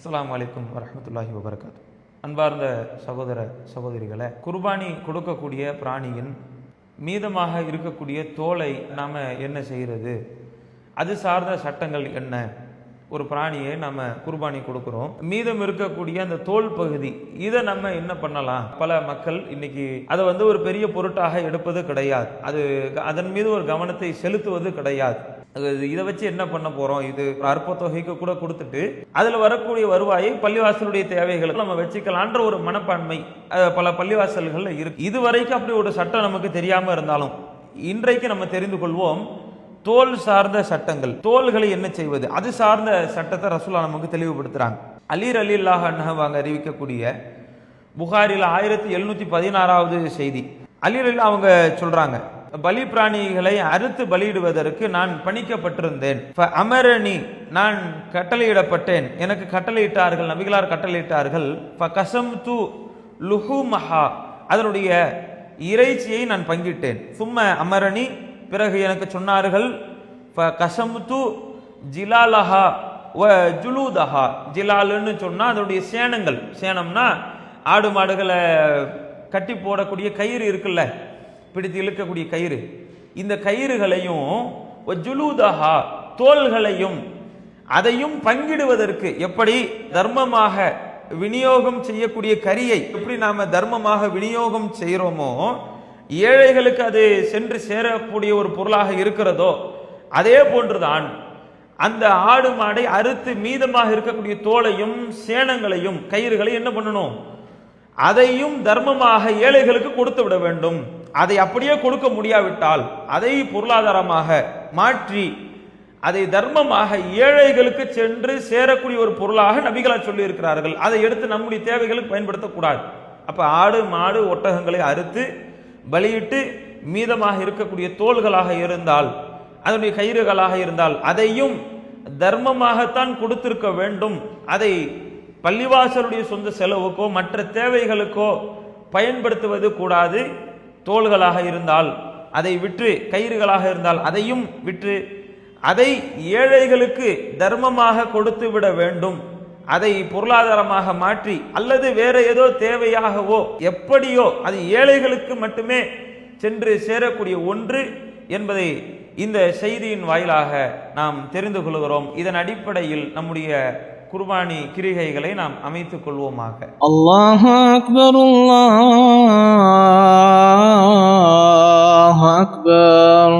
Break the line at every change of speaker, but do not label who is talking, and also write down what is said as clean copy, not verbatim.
அஸ்ஸலாமு அலைக்கும் வரஹ்மத்துல்லாஹி வபரகாத்து. அன்பார்ந்த சகோதர சகோதரிகளை, குர்பானி கொடுக்கக்கூடிய பிராணியின் மீதமாக இருக்கக்கூடிய தோலை நாம் என்ன செய்கிறது, அது சார்ந்த சட்டங்கள் என்ன? ஒரு பிராணியை நம்ம குர்பானி கொடுக்குறோம், மீதம் இருக்கக்கூடிய அந்த தோல் பகுதி, இதை நம்ம என்ன பண்ணலாம்? பல மக்கள் இன்னைக்கு அதை ஒரு பெரிய பொருட்டாக எடுப்பது கிடையாது, அதன் மீது ஒரு கவனத்தை செலுத்துவது கிடையாது. இதை வச்சு என்ன பண்ண போறோம், இது அற்ப தொகைக்கு கூட கொடுத்துட்டு அதுல வரக்கூடிய வருவாயை பள்ளிவாசலுடைய தேவைகளுக்கு நம்ம வச்சுக்கலான்ற ஒரு மனப்பான்மை பல பள்ளிவாசல்கள்ல இருக்கு. இதுவரைக்கும் அப்படி ஒரு சட்டம் நமக்கு தெரியாம இருந்தாலும் இன்றைக்கு நம்ம தெரிந்து கொள்வோம். தோல் சார்ந்த சட்டங்கள், தோல்களை என்ன செய்வது, அது சார்ந்த சட்டத்தை ரசூலுல்லாஹ் நமக்கு தெளிவுபடுத்துறாங்க. அலி ரலியல்லாஹு அன்ஹு அறிவிக்கக்கூடிய புகாரில் 1716வது செய்தி. அலி ரலியல்லாஹு அவங்க சொல்றாங்க, பலி பிராணிகளை அறுத்து பலியிடுவதற்கு நான் பணிக்கப்பட்டிருந்தேன். அமரணி, நான் கட்டளையிடப்பட்டேன், எனக்கு கட்டளையிட்டார்கள், நபிகளார் கட்டளையிட்டார்கள். கசம்து லுஹுமஹா, அதனுடைய இறைச்சியை நான் பங்கிட்டேன். சும்ம அமரணி, பிறகு எனக்கு சொன்னார்கள், கசம்து ஜிலாலஹா வ ஜுலூதஹா. ஜிலாலுன்னு சொன்னா அதனுடைய சேனங்கள், சேனம்னா ஆடு மாடுகளை கட்டி போடக்கூடிய கயிறு இருக்குல்ல, பிடித்து இழுக்கக்கூடிய கயிறு, இந்த கயிறுகளையும் ஜுலூதஹா தோள்களையும் அதையும் பங்கிடுவதற்கு, எப்படி தர்மமாக விநியோகம் செய்யக்கூடிய கரியை எப்படி நாம தர்மமாக விநியோகம் செய்கிறோமோ, ஏழைகளுக்கு அது சென்று சேரக்கூடிய ஒரு பொருளாக இருக்கிறதோ, அதே போன்றுதான் அந்த ஆடு மாடை அறுத்து மீதமாக இருக்கக்கூடிய தோலையும் சேனங்களையும் கயிறுகளையும் என்ன பண்ணணும், அதையும் தர்மமாக ஏழைகளுக்கு கொடுத்து விட வேண்டும். அதை அப்படியே கொடுக்க முடியாவிட்டால் அதை பொருளாதாரமாக மாற்றி அதை தர்மமாக ஏழைகளுக்கு சென்று சேரக்கூடிய ஒரு பொருளாக நபிகளார் சொல்லி இருக்கிறார்கள். அதை எடுத்து நம்முடைய தேவைகளுக்கு பயன்படுத்தக்கூடாது. அப்ப ஆடு மாடு ஒட்டகங்களை அறுத்து பலியிட்டு மீதமாக இருக்கக்கூடிய தோள்களாக இருந்தால், அதனுடைய கயிறுகளாக இருந்தால் அதையும் தர்மமாகத்தான் கொடுத்திருக்க வேண்டும். அதை பள்ளிவாசலுடைய சொந்த செலவுக்கோ மற்ற தேவைகளுக்கோ பயன்படுத்துவது கூடாது. தோள்களாக இருந்தால் அதை விற்று, கயிறுகளாக இருந்தால் அதையும் விற்று அதை ஏழைகளுக்கு தர்மமாக கொடுத்து விட வேண்டும். அதை பொருளாதாரமாக மாற்றி அல்லது வேற ஏதோ தேவையாகவோ எப்படியோ அது ஏழைகளுக்கு மட்டுமே சென்று சேரக்கூடிய ஒன்று என்பதை இந்த செய்தியின் வாயிலாக நாம் தெரிந்து கொள்கிறோம். இதன் அடிப்படையில் நம்முடைய குர்பானி கிரிகைகளை நாம் அமைத்துக் கொள்வோமாக.
அல்லாஹு அக்பர், அல்லாஹு அக்பர்.